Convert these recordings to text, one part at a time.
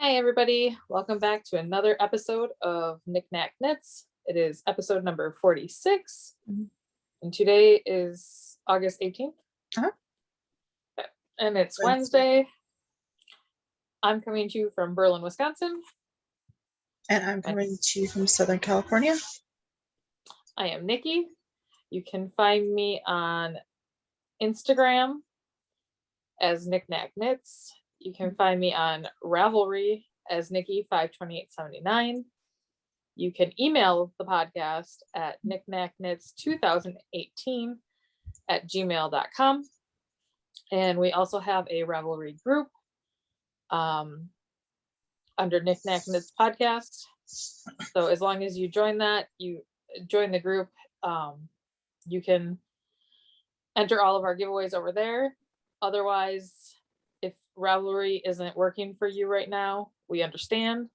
Hi everybody, welcome back to another episode of Knick-Knack Knits. It is episode number 46, and today is August 18th. Okay. And it's Wednesday. I'm coming to you from Berlin, Wisconsin. And I'm coming to you from Southern California. I am Nicci. You can find me on Instagram as Knick-Knack Knits. You can find me on Ravelry as Nicci52879. You can email the podcast at knickknacknits2018@gmail.com. And we also have a Ravelry group under Knick-Knack Knits podcast. So as long as you join that, you join the group, you can enter all of our giveaways over there. Otherwise, if Ravelry isn't working for you right now, we understand.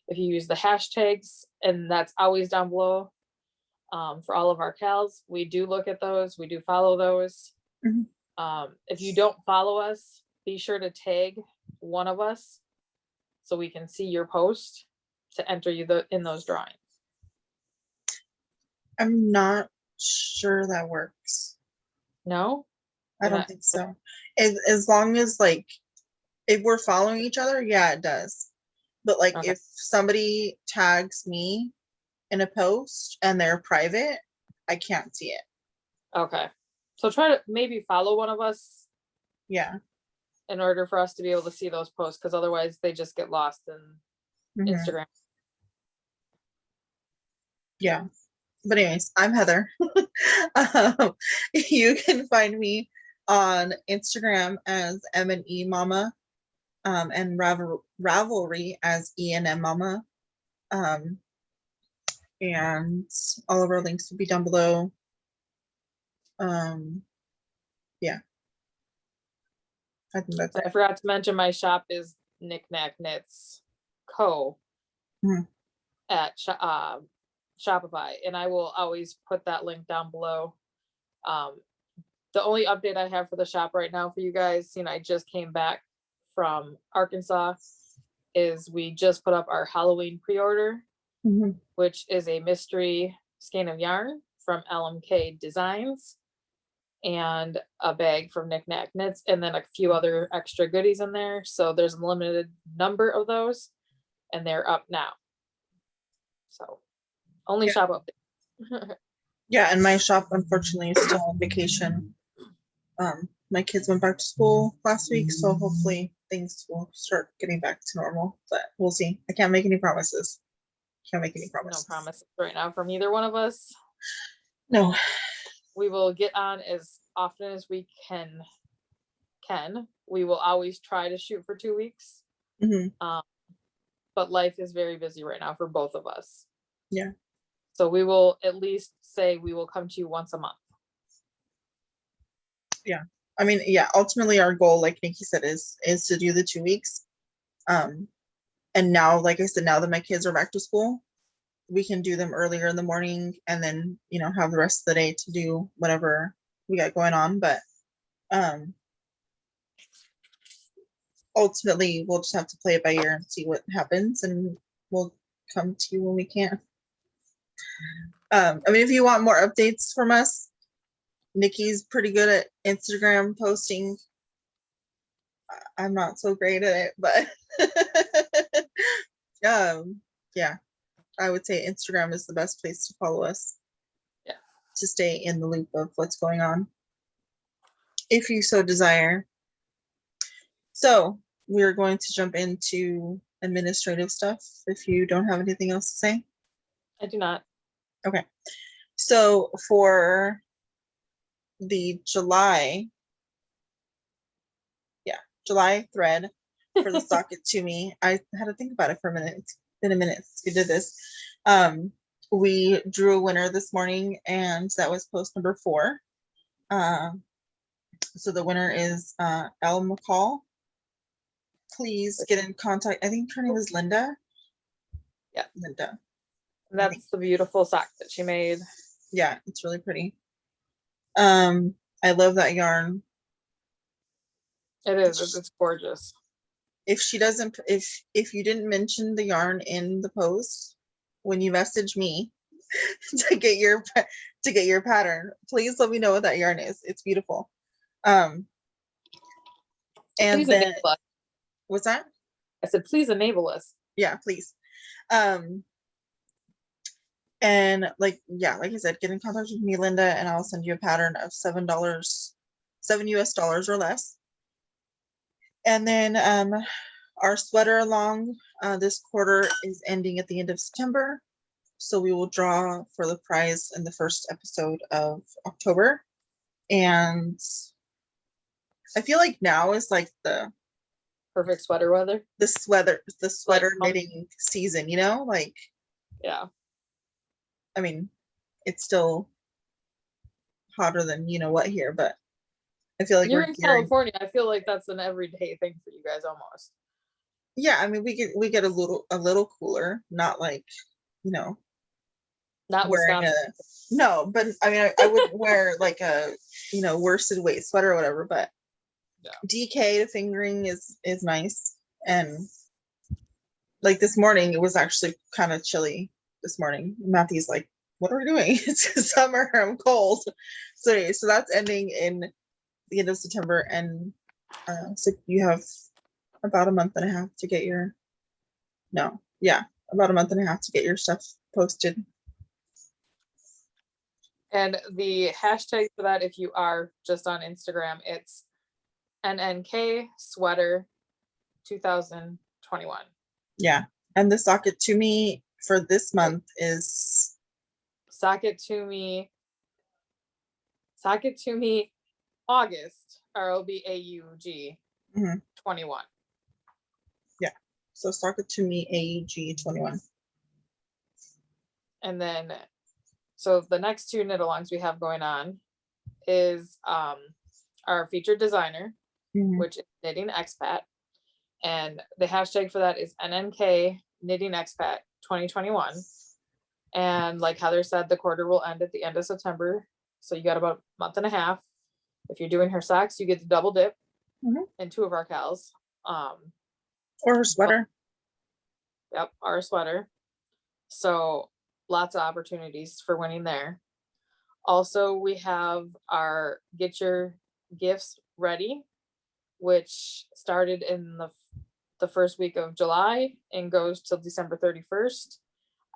If you use the hashtags, and that's always down below for all of our KALs, we do look at those. We do follow those. If you don't follow us, be sure to tag one of us so we can see your post to enter you in those drawings. I'm not sure that works. No? I don't think so. As long as, like, if we're following each other, yeah, it does. But, like, if somebody tags me in a post and they're private, I can't see it. Okay. So try to maybe follow one of us. Yeah. In order for us to be able to see those posts, because otherwise they just get lost in Instagram. Yeah. But anyways, I'm Heather. You can find me on Instagram as Enmmomma, and Ravelry as Enmmomma. And all of our links will be down below. Yeah. I think that's it. I forgot to mention my shop is Knick-Knack Knits Co. at Shopify, and I will always put that link down below. The only update I have for the shop right now for you guys, I just came back from Arkansas, is we just put up our Halloween pre-order, which is a mystery skein of yarn from LMK Designs and a bag from Knick-Knack Knits, and then a few other extra goodies in there. So there's a limited number of those, and they're up now. So only shop update. Yeah, and my shop unfortunately is still on vacation. My kids went back to school last week, so hopefully things will start getting back to normal, but we'll see. I can't make any promises. No promises right now from either one of us. No. We will get on as often as we can. We will always try to shoot for 2 weeks. But life is very busy right now for both of us. Yeah. So we will at least say we will come to you once a month. Yeah. I mean, yeah, ultimately our goal, like Nicci said, is to do the 2 weeks. And now, like I said, now that my kids are back to school, we can do them earlier in the morning and then, have the rest of the day to do whatever we got going on. But ultimately we'll just have to play it by ear and see what happens, and we'll come to you when we can. I mean, if you want more updates from us, Nicci's pretty good at Instagram posting. I'm not so great at it, but yeah, I would say Instagram is the best place to follow us. Yeah. To stay in the loop of what's going on, if you so desire. So we're going to jump into administrative stuff if you don't have anything else to say. I do not. Okay. So for the July thread for the Sock It To Me, I had to think about it for a minute. It's been a minute since we did this. We drew a winner this morning, and that was post number 4. So the winner is Elle McCall. Please get in contact. I think her name is Linda. Yeah, Linda. That's the beautiful sock that she made. Yeah, it's really pretty. I love that yarn. It is. It's gorgeous. if she doesn't, if you didn't mention the yarn in the post when you message me to get your pattern, please let me know what that yarn is. It's beautiful. And Please then enable us. what's that? I said, please enable us. Yeah, please. And like I said, get in contact with me, Linda, and I'll send you a pattern of $7 US or less. And then our sweater along this quarter is ending at the end of September, so we will draw for the prize in the first episode of October. And I feel like now is like the perfect sweater weather. The sweater Like, knitting season, you know, like, yeah. I mean, it's still hotter than you know what here, but I feel like You're we're in gearing. California. I feel like that's an everyday thing for you guys almost. Yeah, I mean, we get a little cooler, not like, you know, Not wearing Wisconsin. no, but I mean, I wouldn't wear like a, you know, worsted weight sweater or whatever, but Yeah. DK to fingering is nice. And like this morning, it was actually kind of chilly this morning. Matthew's like, what are we doing? It's summer, I'm cold. So anyway, so that's ending in the end of September, and so you have about a month and a half to get your about a month and a half to get your stuff posted. And the hashtag for that, if you are just on Instagram, it's NNK sweater 2021. Yeah, and the socket to me for this month is socket to me August ROBAUG 21. Yeah, so socket to me AUG 21. And then so the next two knit alongs we have going on is our featured designer, which is Knitting Expat, and the hashtag for that is NNK Knitting Expat 2021. And like Heather said, the quarter will end at the end of September, so you got about a month and a half. If you're doing her socks, you get the double dip in two of our KALs, or her sweater. Yep, our sweater. So lots of opportunities for winning there. Also, we have our Get Your Gifts Ready, which started in the first week of July and goes till December 31st.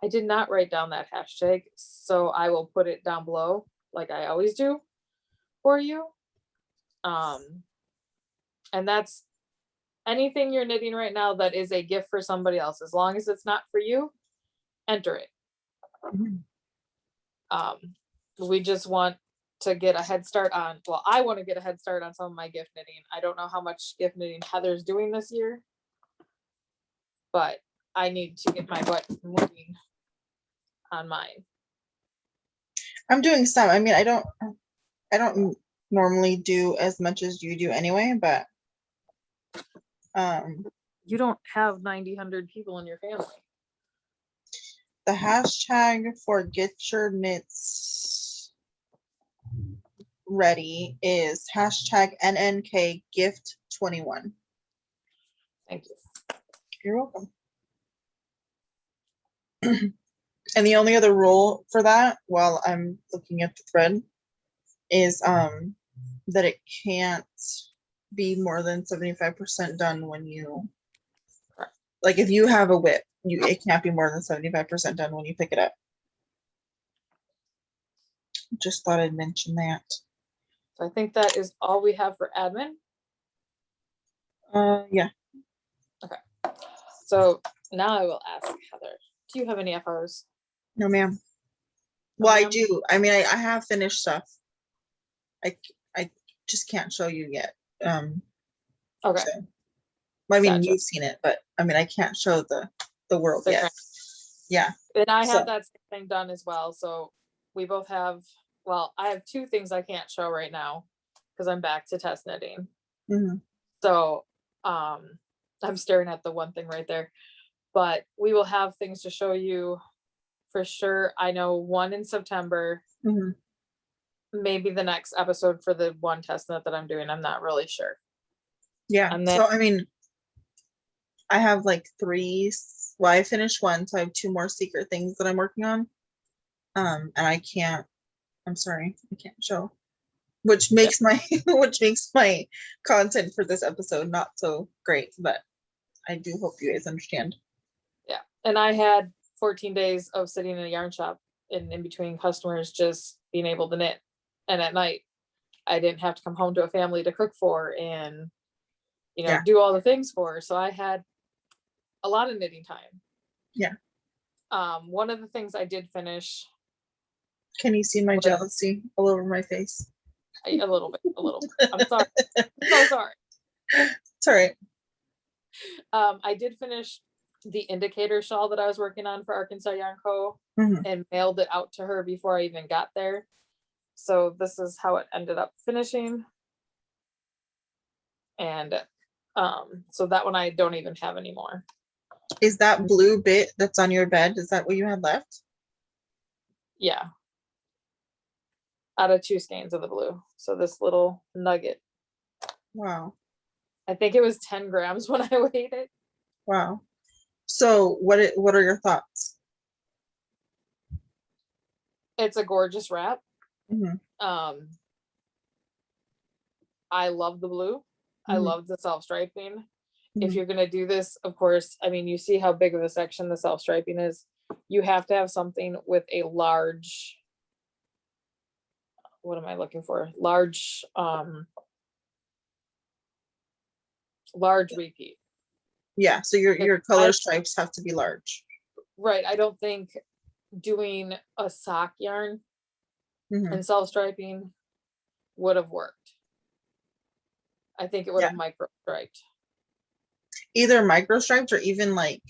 I did not write down that hashtag, so I will put it down below like I always do for you. And that's anything you're knitting right now that is a gift for somebody else. As long as it's not for you, enter it. We just want to get a head start on, well, I want to get a head start on some of my gift knitting. I don't know how much gift knitting Heather's doing this year, but I need to get my butt moving on mine. I'm doing some. I mean, I don't normally do as much as you do anyway, but you don't have 100 people in your family. The hashtag for Get Your Knits Ready is hashtag NNK Gift 21. Thank you. You're welcome. And the only other rule for that, while I'm looking at the thread, is that it can't be more than 75% done when you, like, if you have a whip, it can't be more than 75% done when you pick it up. Just thought I'd mention that. So I think that is all we have for admin. Yeah. Okay. So now I will ask Heather, do you have any FOs? No, ma'am. No, Well, ma'am? I do. I mean, I have finished stuff. I just can't show you yet. Okay. So, well, I mean, Gotcha. you've seen it, but I mean, I can't show the world yet. Yeah. And I have that same thing done as well. So we both have, well, I have two things I can't show right now because I'm back to test knitting. So I'm staring at the one thing right there, but we will have things to show you for sure. I know one in September, maybe the next episode for the one test knit that I'm doing. I'm not really sure. Yeah. And then, so I mean, I have like well, I finished one, so I have 2 more secret things that I'm working on. And I'm sorry, I can't show. Which makes my content for this episode not so great, but I do hope you guys understand. Yeah. And I had 14 days of sitting in a yarn shop in between customers, just being able to knit. And at night, I didn't have to come home to a family to cook for and, do all the things for. So I had a lot of knitting time. Yeah. One of the things I did finish. Can you see my jealousy all over my face? A little bit. I'm sorry. I'm so sorry. It's all right. I did finish the indicator shawl that I was working on for Arkansas Yarn Co. Mhm. And mailed it out to her before I even got there. So this is how it ended up finishing. And so that one I don't even have anymore. Is that blue bit that's on your bed, is that what you had left? Yeah. Out of 2 skeins of the blue. So this little nugget. Wow. I think it was 10 grams when I weighed it. Wow. So what are your thoughts? It's a gorgeous wrap. Mhm. I love the blue. I love the self-striping. If Mhm. you're going to do this, of course, I mean, you see how big of a section the self-striping is. You have to have something with a large, what am I looking for? Large repeat. Yeah, so your color stripes have to be large. Right. I don't think doing a sock yarn Mhm. and self-striping would have worked. I think it would have micro striped. Either micro stripes or even like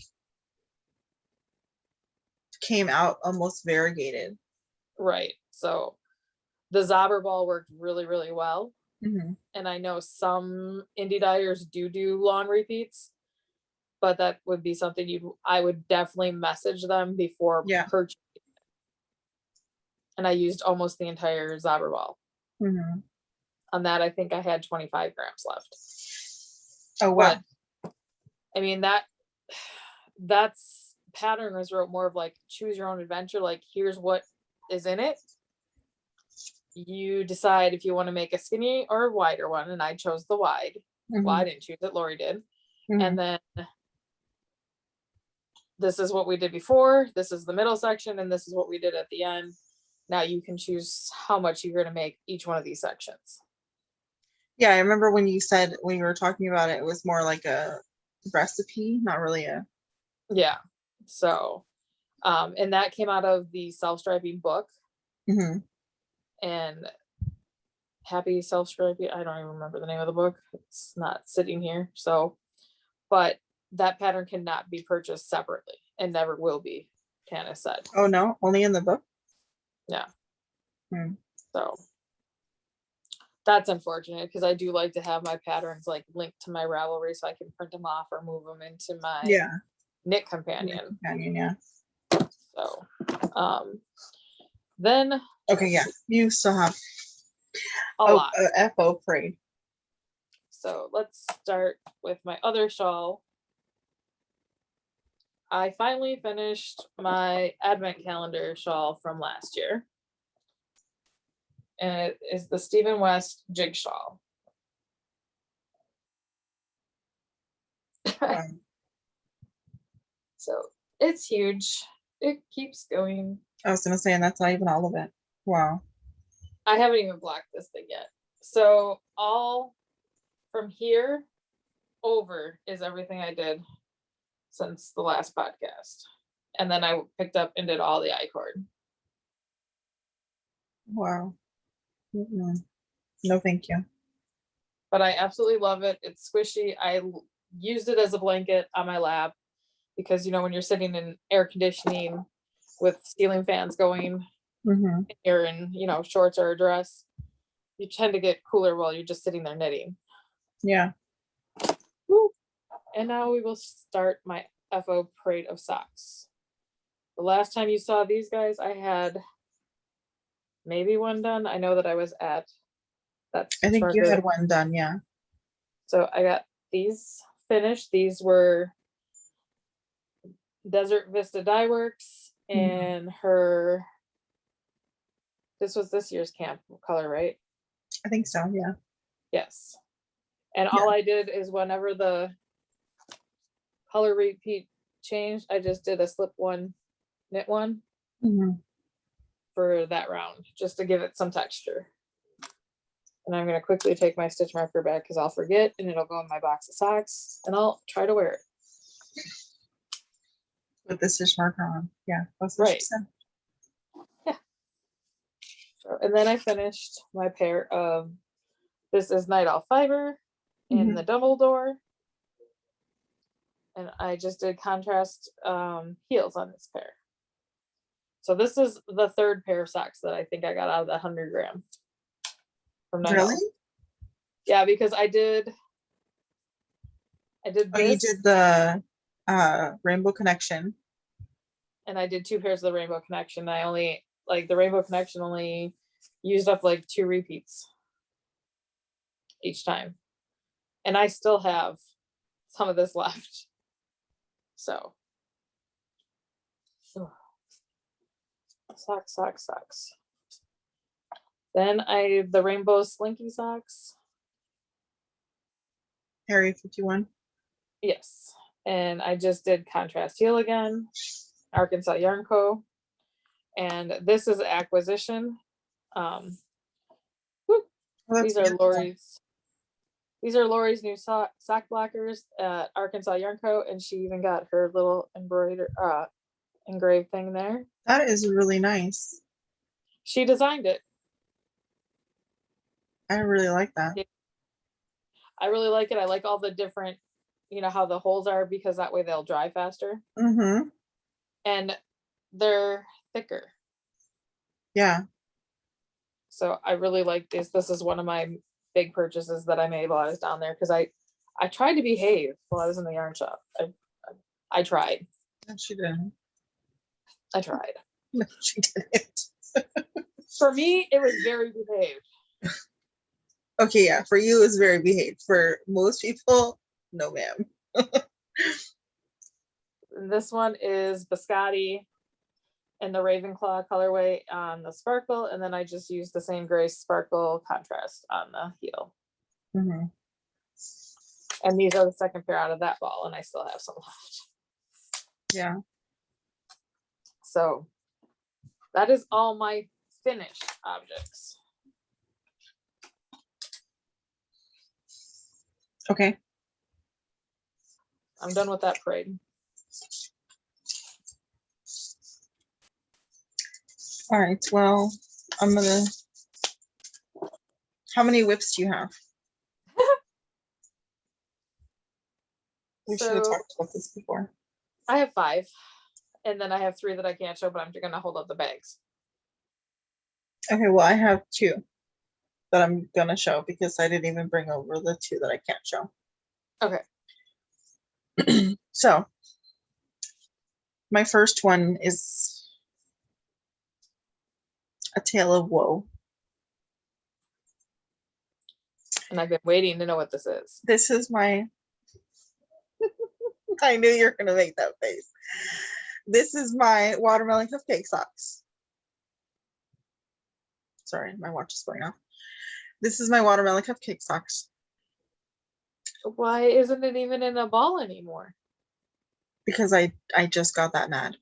came out almost variegated. Right. So the Zobber ball worked really, really well. Mhm. And I know some indie dyers do long repeats, but that would be something I would definitely message them before purchasing. And I used almost the entire Zobber ball. Mhm. On that, I think I had 25 grams left. Oh wow. But, I mean, that's pattern was wrote more of like choose your own adventure. Like, here's what is in it. You decide if you want to make a skinny or a wider one, and I chose the wide. Mhm. Well, I didn't choose it, Lori did. Mhm. And then this is what we did before, this is the middle section, and this is what we did at the end. Now you can choose how much you're going to make each one of these sections. Yeah, I remember when you were talking about it, it was more like a recipe, not really a. Yeah. So, and that came out of the self-striping book. Mhm. And Happy Self-Striping, I don't even remember the name of the book. It's not sitting here. So, but that pattern cannot be purchased separately and never will be, Tana said. Oh no, only in the book? Yeah. Hmm. So that's unfortunate because I do like to have my patterns like linked to my Ravelry so I can print them off or move them into my knit companion. Yeah. So then okay, yeah, you still have a lot. FO parade. So let's start with my other shawl. I finally finished my advent calendar shawl from last year. And it is the Stephen West jig shawl. So it's huge. It keeps going. I was gonna say, and that's not even all of it. Wow. I haven't even blocked this thing yet. So all from here over is everything I did since the last podcast. And then I picked up and did all the I-cord. Wow. Mm-hmm. No, thank you. But I absolutely love it. It's squishy. I used it as a blanket on my lap because, when you're sitting in air conditioning with ceiling fans going, you're in, shorts or a dress, you tend to get cooler while you're just sitting there knitting. Yeah. Woo. And now we will start my FO parade of socks. The last time you saw these guys, I had maybe one done. I know that I was at that. I think you had one done, yeah. So I got these finished. These were Desert Vista Dye Works and her, this was this year's camp color, right? I think so, yeah. Yes. And all I did is whenever the color repeat changed, I just did a slip one, knit one for that round, just to give it some texture. And I'm going to quickly take my stitch marker back because I'll forget and it'll go in my box of socks and I'll try to wear it. With the stitch marker on. Yeah, that's what Right. she said. Yeah. So, and then I finished my pair of, this is Night Owl Fiber in the Dumbledore. And I just did contrast heels on this pair. So this is the third pair of socks that I think I got out of the 100 gram. From Night Really? Owl. Yeah, because I did this. Oh, you did the Rainbow Connection. And I did 2 pairs of the Rainbow Connection. I only, like, the Rainbow Connection only used up like 2 repeats each time. And I still have some of this left. So. Socks. Then the Rainbow Slinky socks. Area 51. Yes. And I just did contrast heel again. Arkansas Yarn Co. And this is acquisition. These are Lori's. These are Lori's new sock blockers at Arkansas Yarn Co. And she even got her little engraved thing there. That is really nice. She designed it. I really like that. I really like it. I like all the different, how the holes are, because that way they'll dry faster. And they're thicker. Yeah. So I really like this. This is one of my big purchases that I made while I was down there, because I tried to behave while I was in the yarn shop. I tried. No, she didn't. I tried. No, she didn't. For me, it was very behaved. Okay, yeah. For you, it's very behaved. For most people, no, ma'am. This one is Biscotti in the Ravenclaw colorway on the sparkle, and then I just used the same gray sparkle contrast on the heel. And these are the second pair out of that ball, and I still have some left. Yeah. So that is all my finished objects. Okay. I'm done with that parade. All right. Well, I'm gonna. How many whips do you have? We should have talked about this before. I have 5, and then I have 3 that I can't show, but I'm gonna hold up the bags. Okay. Well, I have 2 that I'm gonna show because I didn't even bring over the 2 that I can't show. Okay. So my first one is A Tale of Woe. And I've been waiting to know what this is. This is my I knew you were gonna make that face. This is my watermelon cupcake socks. Sorry, my watch is going off. This is my watermelon cupcake socks. Why isn't it even in a ball anymore? Because I just got that mad.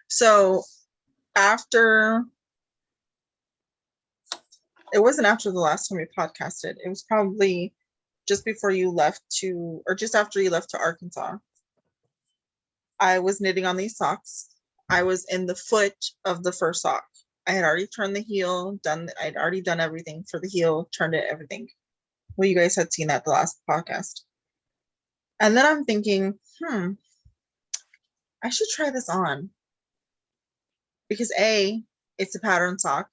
So after, it wasn't after the last time we podcasted. It was probably just before you left to, or just after you left to Arkansas. I was knitting on these socks. I was in the foot of the first sock. I had already turned the heel, I'd already done everything for the heel, turned it, everything. Well, you guys had seen that the last podcast. And then I'm thinking, I should try this on. Because A, it's a pattern sock.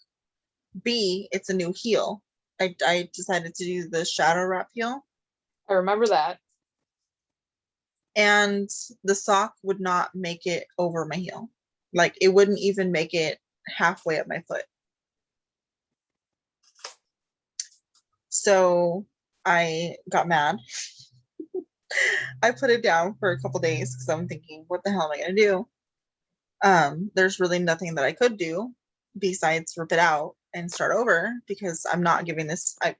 B, it's a new heel. I decided to do the shadow wrap heel. I remember that. And the sock would not make it over my heel. Like, it wouldn't even make it halfway up my foot. So I got mad I put it down for a couple days because I'm thinking, what the hell am I gonna do? There's really nothing that I could do besides rip it out and start over because I'm not giving this. I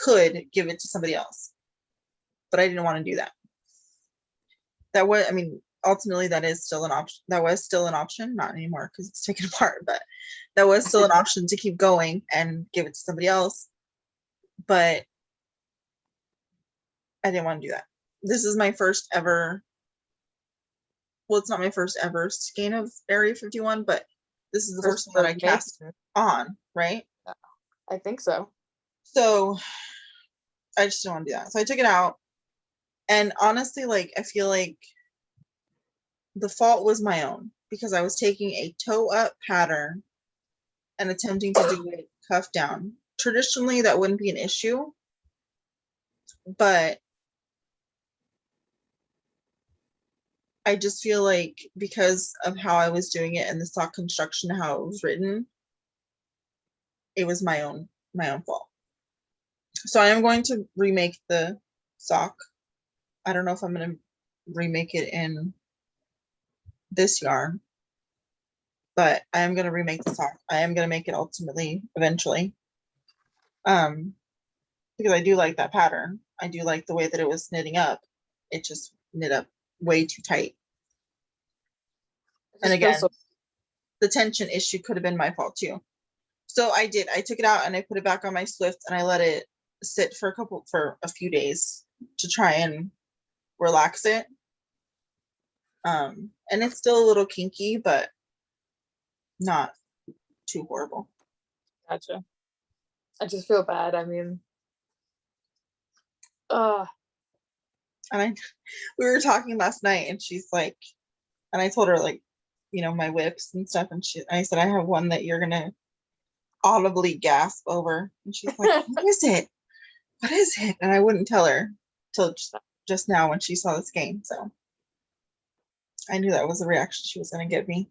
could give it to somebody else, but I didn't want to do that. That was, I mean, ultimately that is still an option. That was still an option, not anymore because it's taken apart, but that was still an option to keep going and give it to somebody else. But I didn't want to do that. This is my first ever. Well, it's not my first ever skein of Area 51, but this is the first one that I cast on, right? I think so. So I just didn't want to do that. So I took it out. And honestly, like, I feel like the fault was my own because I was taking a toe up pattern and attempting to do it cuff down. Traditionally, that wouldn't be an issue, but I just feel like because of how I was doing it and the sock construction, how it was written, it was my own fault. So I am going to remake the sock. I don't know if I'm going to remake it in this yarn, but I am going to remake the sock. I am going to make it ultimately, eventually. Because I do like that pattern. I do like the way that it was knitting up. It just knit up way too tight. And again, the tension issue could have been my fault too. So I did. I took it out and I put it back on my Swift and I let it sit for a few days to try and relax it. And it's still a little kinky, but not too horrible. Gotcha. I just feel bad. I mean, and we were talking last night and she's like, and I told her like, you know, my whips and stuff. And I said, I have one that you're going to audibly gasp over. And she's like, what is it? What is it? And I wouldn't tell her till just now when she saw the skein. So I knew that was the reaction she was going to give me.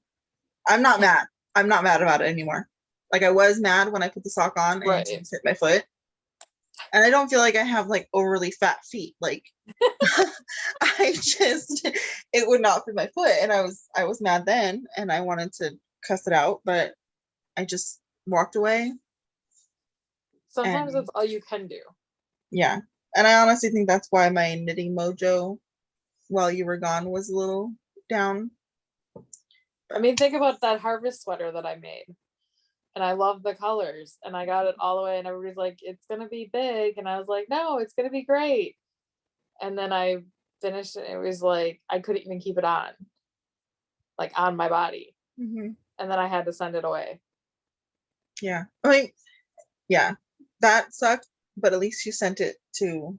I'm not mad. I'm not mad about it anymore. Like I was mad when I put the sock on and it hit my foot. And I don't feel like I have like overly fat feet. Like it would not fit my foot. And I was mad then and I wanted to cuss it out, but I just walked away. Sometimes that's all you can do. Yeah. And I honestly think that's why my knitting mojo while you were gone was a little down. I mean, think about that harvest sweater that I made. And I love the colors. And I got it all the way and everybody's like, it's going to be big. And I was like, no, it's going to be great. And then I finished it. It was like, I couldn't even keep it on. Like on my body. Mm-hmm. And then I had to send it away. Yeah. I mean, yeah, that sucked. But at least you sent it to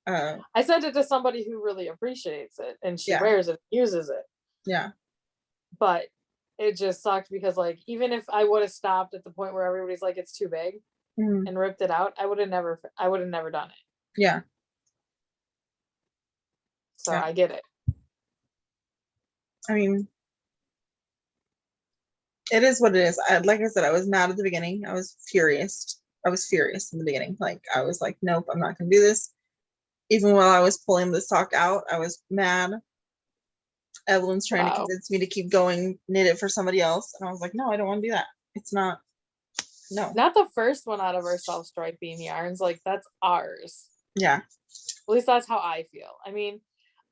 I sent it to somebody who really appreciates it and she wears it, uses it. Yeah. But it just sucked because like even if I would have stopped at the point where everybody's like it's too big and ripped it out, I would have never done it. Yeah. So I get it. I mean, it is what it is. Like I said, I was mad at the beginning. I was furious in the beginning. Like I was like, nope, I'm not gonna do this. Even while I was pulling the sock out, I was mad. Evelyn's trying to convince me to keep going, knit it for somebody else. And I was like, no, I don't want to do that. It's not, no. Not the first one out of our self-striping yarns. Like that's ours. Yeah. At least that's how I feel. I mean,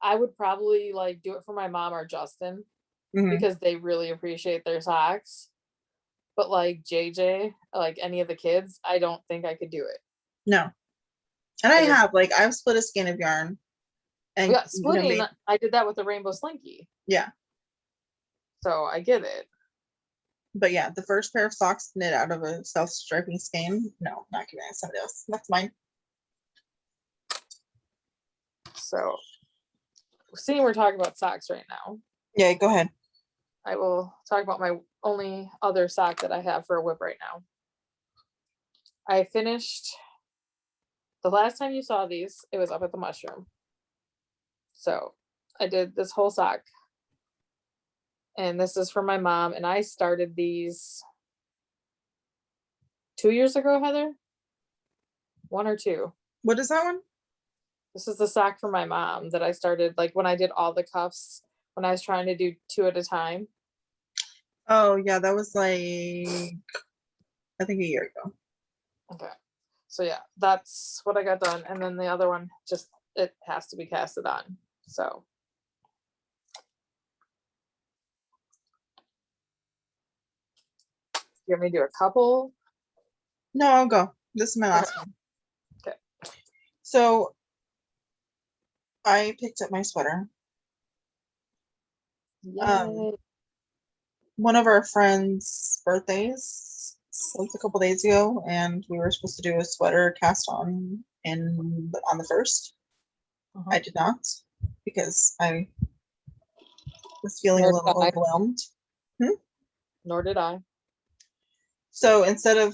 I would probably like do it for my mom or Justin because they really appreciate their socks. But like JJ, like any of the kids, I don't think I could do it. No. And I've split a skein of yarn. And splitting, I did that with the rainbow Slinky. Yeah. So I get it. But yeah, the first pair of socks knit out of a self-striping skein, no, not giving it to somebody else. That's mine. So seeing we're talking about socks right now. Yeah, go ahead. I will talk about my only other sock that I have for a whip right now. I finished the last time you saw these, it was up at the mushroom. So I did this whole sock. And this is for my mom. And I started these 2 years ago, Heather. 1 or 2. What is that one? This is the sock for my mom that I started, like when I did all the cuffs, when I was trying to do 2 at a time. Oh yeah, that was like, I think a year ago. Okay. So yeah, that's what I got done. And then the other one, just, it has to be casted on. So. You want me to do a couple? No, I'll go. This is my last one. Okay. So I picked up my sweater. Yay. One of our friends' birthdays was a couple days ago, and we were supposed to do a sweater cast on on the 1st. I did not, because I was feeling a Nor little did I. overwhelmed. Nor did I. So instead of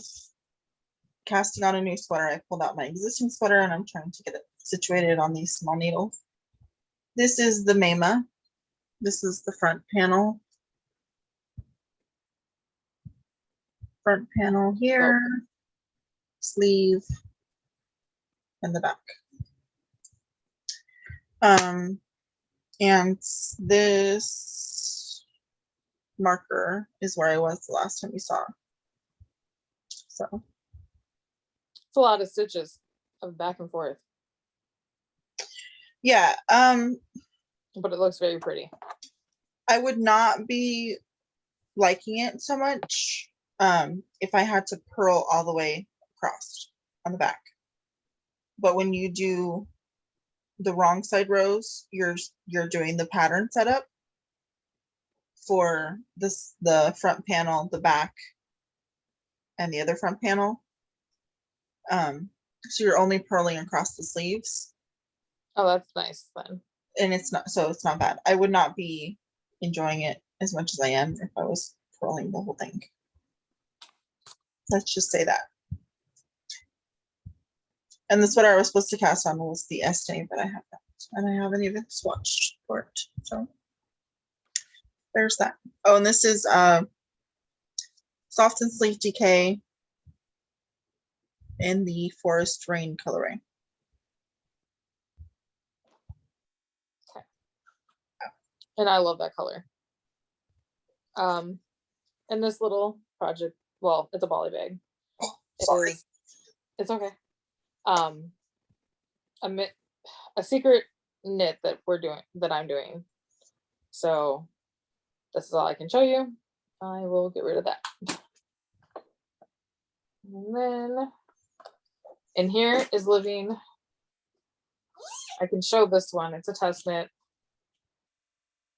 casting on a new sweater, I pulled out my existing sweater and I'm trying to get it situated on these small needles. This is the Enmmomma. This is the front panel. Front panel here, sleeve, and the back. And this marker is where I was the last time we saw. So It's a lot of stitches of back and forth, yeah, but it looks very pretty. I would not be liking it so much if I had to purl all the way across on the back. But when you do the wrong side rows, you're doing the pattern setup for the front panel, the back, and the other front panel. So you're only purling across the sleeves. Oh, that's nice then. And it's not bad. I would not be enjoying it as much as I am if I was purling the whole thing. Let's just say that. And the sweater I was supposed to cast on was the Estee, but I haven't. And I haven't even swatched for it. So there's that. Oh, and this is Soft and Sleek DK in the Forest Rain colorway. And I love that color. And this little project, well, it's a Bolly bag. Oh, sorry. It's okay. A secret knit that I'm doing. So this is all I can show you. I will get rid of that. And then in here is living. I can show this one. It's a test knit.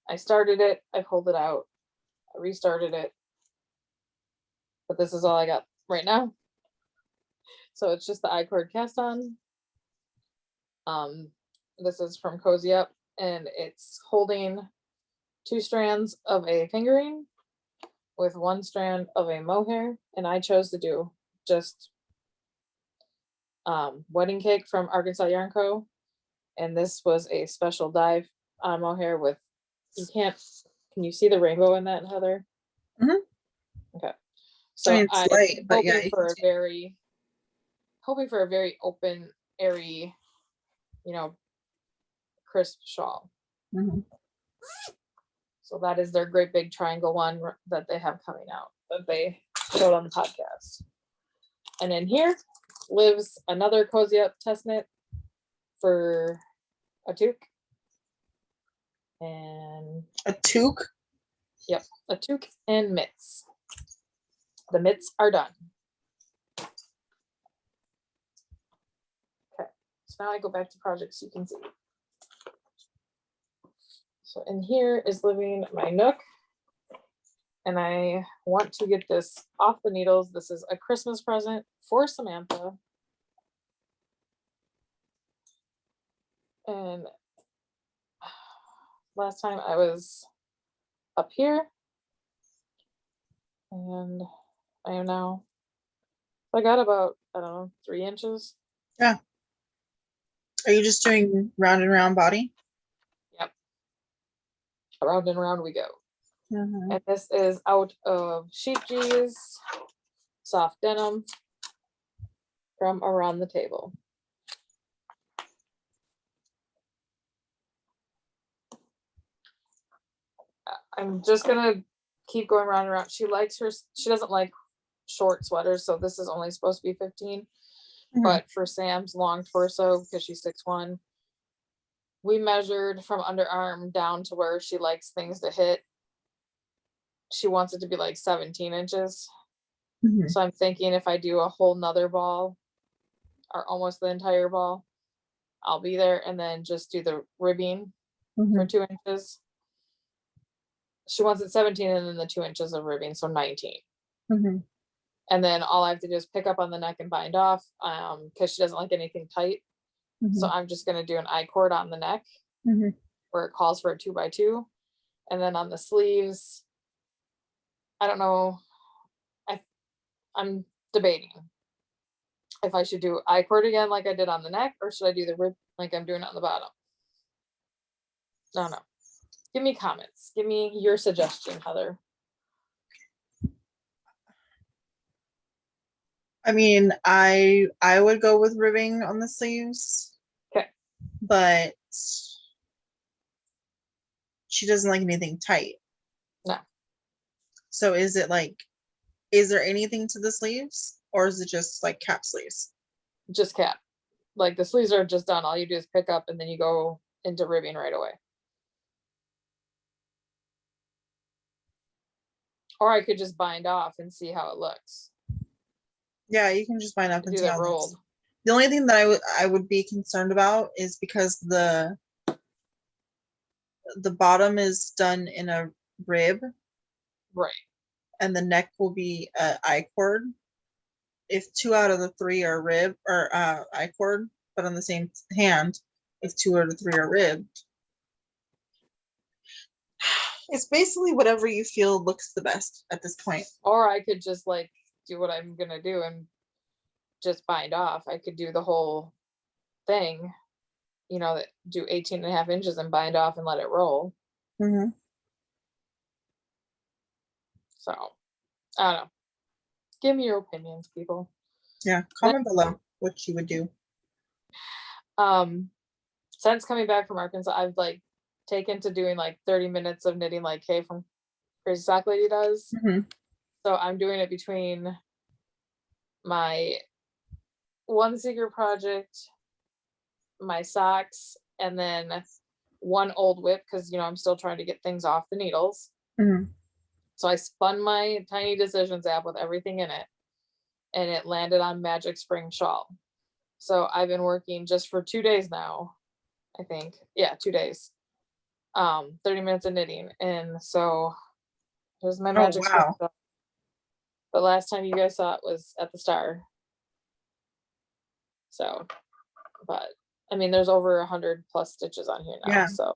I started it. I pulled it out. I restarted it. But this is all I got right now. So it's just the I-cord cast on. This is from Cozy Up, and it's holding 2 strands of a fingering with 1 strand of a mohair, and I chose to do just wedding cake from Arkansas Yarn Co. And this was a special dye on mohair with, can you see the rainbow in that, Heather? Mm-hmm. Okay. So it's light, but yeah, hoping for a very open, airy, crisp shawl. Mm-hmm. So that is their great big triangle one that they have coming out that they showed on the podcast. And in here lives another Cozy Up test knit for a toque. And a toque? Yep, a toque and mitts. The mitts are done. Okay, so now I go back to projects so you can see. So in here is living my nook. And I want to get this off the needles. This is a Christmas present for Samantha. And last time I was up here. And I am now, I got about, I don't know, 3 inches. Yeah. Are you just doing round and round body? Yep. Round and round we go. Mm-hmm. And this is out of Sheep G's soft denim from Around the Table. I'm just gonna keep going round and round. She doesn't like short sweaters, so this is only supposed to be 15. Mhm. But for Sam's long torso, because she's 6'1", we measured from underarm down to where she likes things to hit. She wants it to be like 17 inches. Mhm. So I'm thinking if I do a whole nother ball or almost the entire ball, I'll be there, and then just do the ribbing for Mhm. 2 inches. She wants it 17 and then the 2 inches of ribbing, so 19. Mhm. And then all I have to do is pick up on the neck and bind off, because she doesn't like anything tight. So Mhm. I'm just going to do an I-cord on the neck Mhm. where it calls for a 2x2. And then on the sleeves, I don't know. I'm debating if I should do I-cord again like I did on the neck, or should I do the rib like I'm doing on the bottom? I don't know. Give me comments. Give me your suggestion, Heather. I mean, I would go with ribbing on the sleeves. Okay. But she doesn't like anything tight. No. So is there anything to the sleeves, or is it just like cap sleeves? Just cap. Like the sleeves are just done. All you do is pick up and then you go into ribbing right away. Or I could just bind off and see how it looks. Yeah, you can just bind up and Do see that how it rolled. looks. The only thing that I would be concerned about is because the bottom is done in a rib, Right. and the neck will be I-cord. If 2 out of the 3 are rib or I-cord, but on the same hand, if 2 out of 3 are ribbed, it's basically whatever you feel looks the best at this point. Or I could just like do what I'm gonna do and just bind off. I could do the whole thing, do 18.5 inches and bind off and let it roll. Mm-hmm. So I don't know. Give me your opinions, people. Yeah, comment below what you would do. Since coming back from Arkansas, I've like taken to doing like 30 minutes of knitting like Kay from Crazy Sock Lady does. Mm-hmm. So I'm doing it between my one secret project, my socks, and then one old whip, because I'm still trying to get things off the needles. Mm-hmm. So I spun my Tiny Decisions app with everything in it, and it landed on Magic Spring Shawl. So I've been working just for 2 days now, I think. Yeah, 2 days. 30 minutes of knitting. And so here's my Magic Spring Wow. Shawl. But last time you guys saw it was at the Star. So, but I mean, there's over 100 plus stitches on here now. Yeah. So,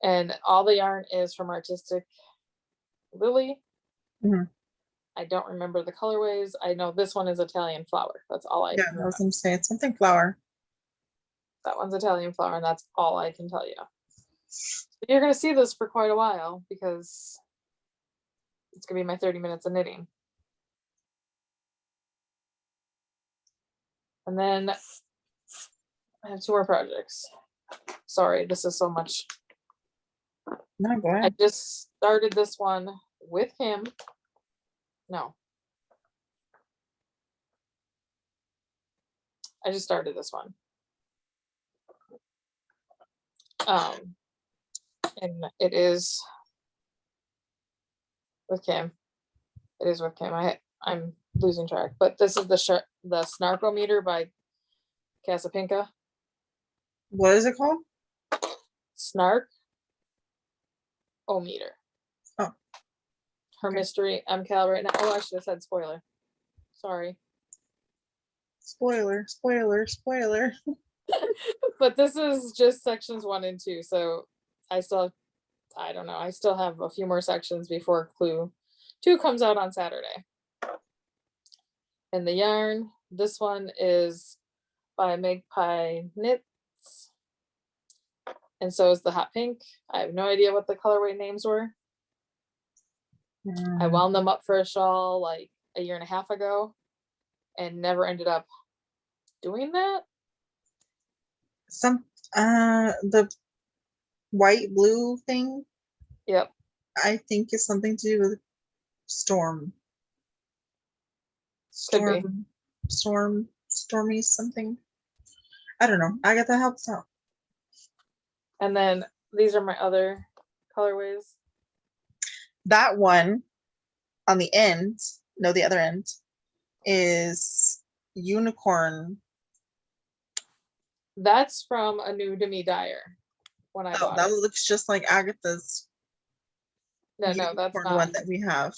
and all the yarn is from Artistic Lily. Mm-hmm. I don't remember the colorways. I know this one is Italian Flower. That's all I Yeah, can I was remember. going to say it's something flower. That one's Italian Flower, and that's all I can tell you. So you're going to see this for quite a while because it's going to be my 30 minutes of knitting. And then I have 2 more projects. Sorry, this is so much. No, go I ahead. just started this one with Kim. No. I just started this one. And it is with Kim. It is with Kim. I'm losing track, but this is the Snark-O-Meter by Casapinka. What is it called? Snark-O-Meter. Oh. Her Okay. mystery MCAL right now. Oh, I should have said spoiler. Sorry. Spoiler, spoiler, spoiler. But this is just sections 1 and 2. So I don't know. I still have a few more sections before Clue 2 comes out on Saturday. And the yarn, this one is by Magpie Knits. And so is the hot pink. I have no idea what the colorway names were. I wound them up for a shawl like a year and a half ago and never ended up doing that. The white blue thing, Yep. I think is something to do with storm. Could be. Stormy something. I don't know. Agatha helps out. And then these are my other colorways. That one on the end, no, the other end is unicorn. That's from a new to me dyer when I Oh, bought that it. looks just like Agatha's No, that's unicorn not. one that we have.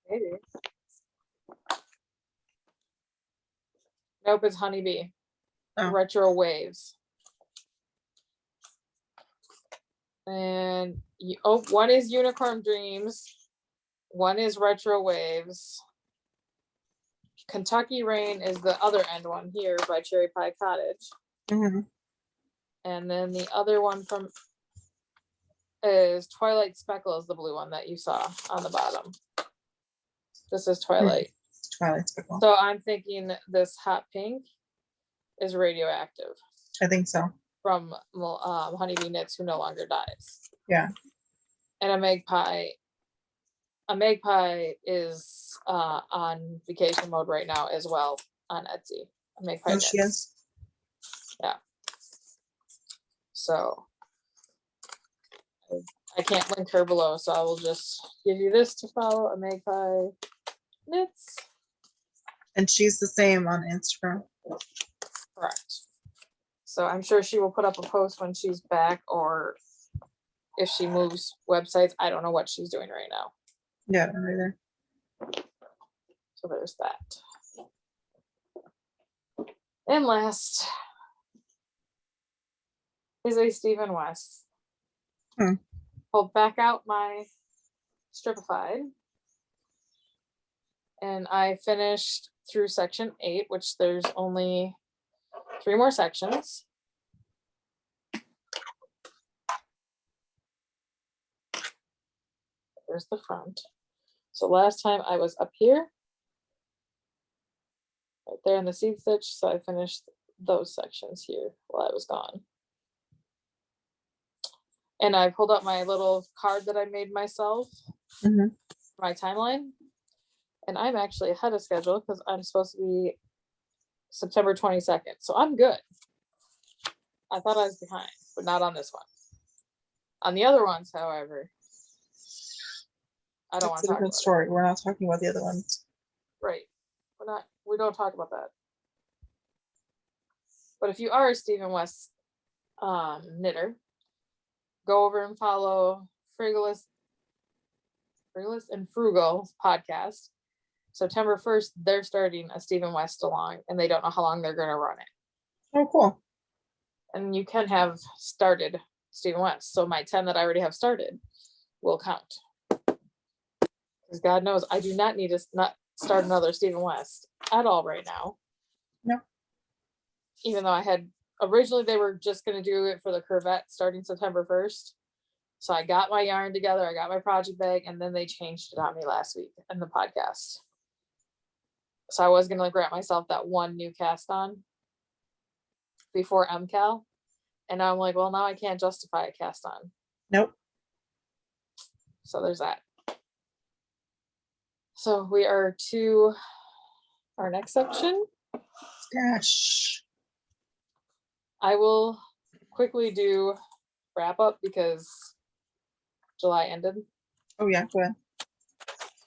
Maybe. Nope, it's honeybee. Oh. Retro waves. And one is unicorn dreams. One is retro waves. Kentucky Rain is the other end one here by Cherry Pie Cottage. Mm-hmm. And then the other one from is Twilight Speckle is the blue one that you saw on the bottom. This is Twilight. Twilight Speckle. So I'm thinking this hot pink is radioactive. I think so. From Honeybee Knits, who no longer dies. Yeah. And a magpie is on vacation mode right now as well on Etsy. A magpie Oh, knits. she is. Yeah. So I can't link her below, so I will just give you this to follow. A magpie knits. And she's the same on Instagram. Correct. So I'm sure she will put up a post when she's back, or if she moves websites. I don't know what she's doing right now. Yeah, right there. So there's that. And last is a Stephen West. Pulled back out my Stripified. And I finished through section 8, which there's only 3 more sections. There's the front. So last time I was up here, right there in the seed stitch. So I finished those sections here while I was gone. And I pulled up my little card that I made myself, my timeline. And I'm actually ahead of schedule because I'm supposed to be September 22nd. So I'm good. I thought I was behind, but not on this one. On the other ones, however, I don't want to talk about it. Story. We're not talking about the other ones. Right. We don't talk about that. But if you are a Stephen West knitter, go over and follow Frivolous and Frugal podcast. September 1st, they're starting a Stephen West along, and they don't know how long they're going to run it. Oh, cool. And you can have started Stephen West. So my 10 that I already have started will count. Because God knows I do not need to not start another Stephen West at all right now. No. Even though I had originally they were just going to do it for the Curvette starting September 1st. So I got my yarn together, I got my project bag, and then they changed it on me last week in the podcast. So I was going to grant myself that one new cast on before MCAL. And I'm like, well, now I can't justify a cast on. Nope. So there's that. So we are to our next section. Gosh. I will quickly do wrap up because July ended. Oh yeah, go ahead.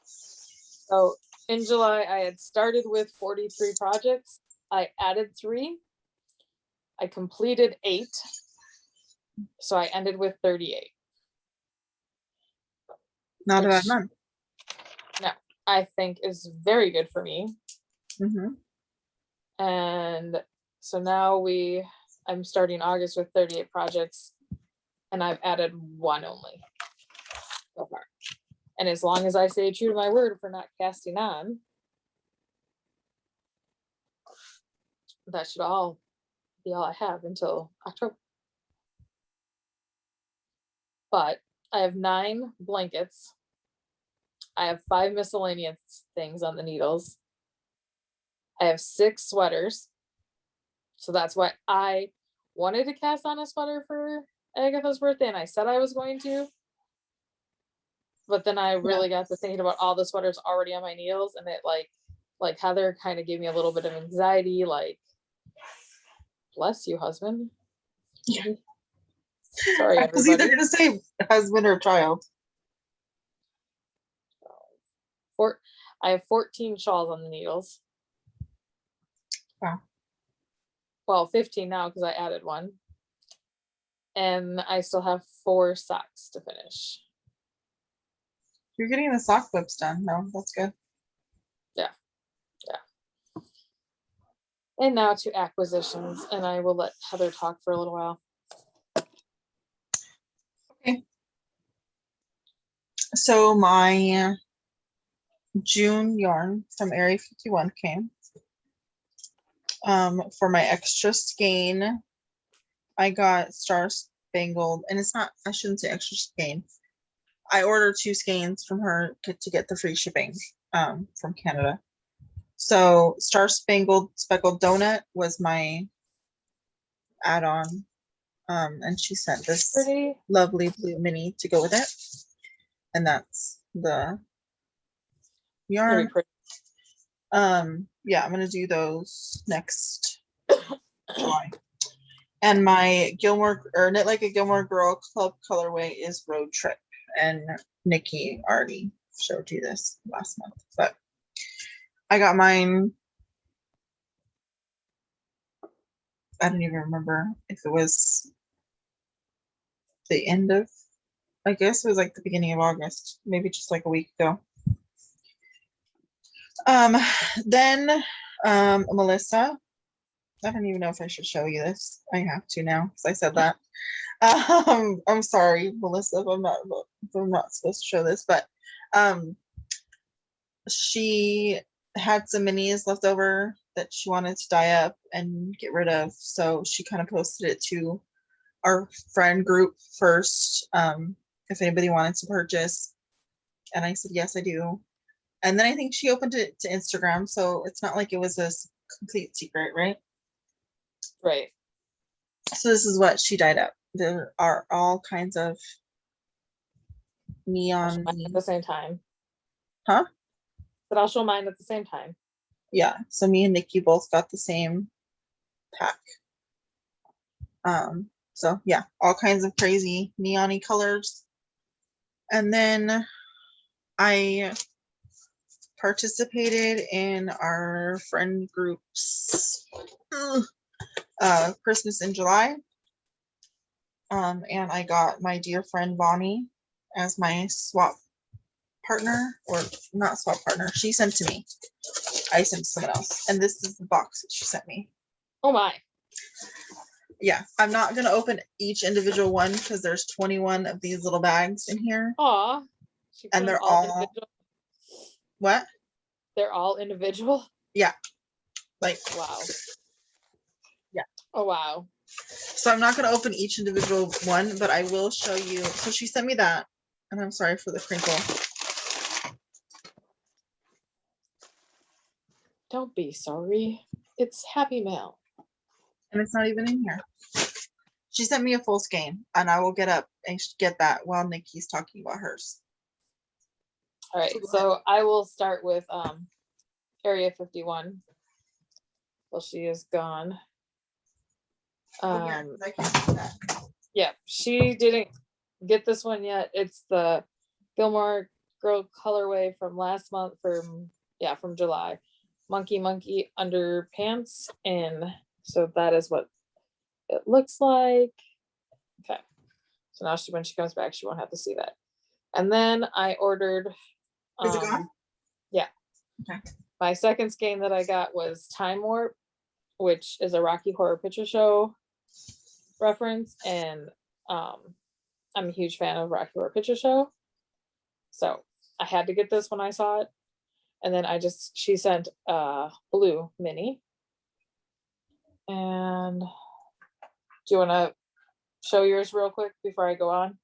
So in July, I had started with 43 projects. I added 3. I completed 8. So I ended with 38. Not a bad month. No, I think is very good for me. Mm-hmm. And so now I'm starting August with 38 projects, and I've added 1 only so far. And as long as I stay true to my word for not casting on, that should all be all I have until October. But I have 9 blankets. I have 5 miscellaneous things on the needles. I have 6 sweaters. So that's what I wanted to cast on a sweater for Agatha's birthday, and I said I was going to. But then I really got to thinking about all the sweaters already on my needles, and it like Heather kind of gave me a little bit of anxiety, like, bless you, husband. Yeah. Sorry, I was either everybody. gonna say husband or child. I have 14 shawls on the needles. Wow. Well, 15 now because I added one. And I still have 4 socks to finish. You're getting the sock whips done. No, that's good. Yeah. And now to acquisitions, and I will let Heather talk for a little while. Okay. So my June yarn from Area 51 came. For my extra skein, I got Star Spangled, and it's not, I shouldn't say extra skein. I ordered 2 skeins from her to get the free shipping from Canada. So Star Spangled Speckled Donut was my add-on. And she sent this Pretty. lovely blue mini to go with it. And that's the yarn. Pretty. Yeah, I'm gonna do those next July. And my Gilmore or Knit Like a Gilmore Girl Club colorway is Road Trip. And Nicci already showed you this last month, but I got mine. I don't even remember if it was the end of, I guess it was like the beginning of August, maybe just like a week ago. Then Melissa, I don't even know if I should show you this. I have to now because I said that. I'm sorry, Melissa, if I'm not supposed to show this, but she had some minis left over that she wanted to dye up and get rid of. So she kind of posted it to our friend group first, if anybody wanted to purchase. And I said, yes, I do. And then I think she opened it to Instagram. So it's not like it was a complete secret, right? Right. So this is what she dyed up. There are all kinds of neon. At the same time. Huh? But I'll show mine at the same time. Yeah. So me and Nicci both got the same pack. So yeah, all kinds of crazy neon-y colors. And then I participated in our friend group's Christmas in July. And I got my dear friend Bonnie as my swap partner, or not swap partner. She sent to me. I sent to someone else. And this is the box that she sent me. Oh my. Yeah, I'm not going to open each individual one because there's 21 of these little bags in here. Aw. And they're all individual. What? They're all individual? Yeah. Like, wow. Yeah. Oh, wow. So I'm not going to open each individual one, but I will show you. So she sent me that, and I'm sorry for the crinkle. Don't be sorry. It's Happy Mail. And it's not even in here. She sent me a full skein, and I will get up and get that while Nicci's talking about hers. All right, so I will start with Area 51. Well, she is gone. Yeah, she didn't get this one yet. It's the Gilmore Girl colorway from last month, from July. Monkey underpants, and so that is what it looks like. Okay, so now when she comes back, she won't have to see that. And then I ordered Is it gone? Yeah. Okay. My second skein that I got was Time Warp, which is a Rocky Horror Picture Show reference, and I'm a huge fan of Rocky Horror Picture Show, so I had to get this when I saw it. And then she sent a blue mini. And do you want to show yours real quick before I go on?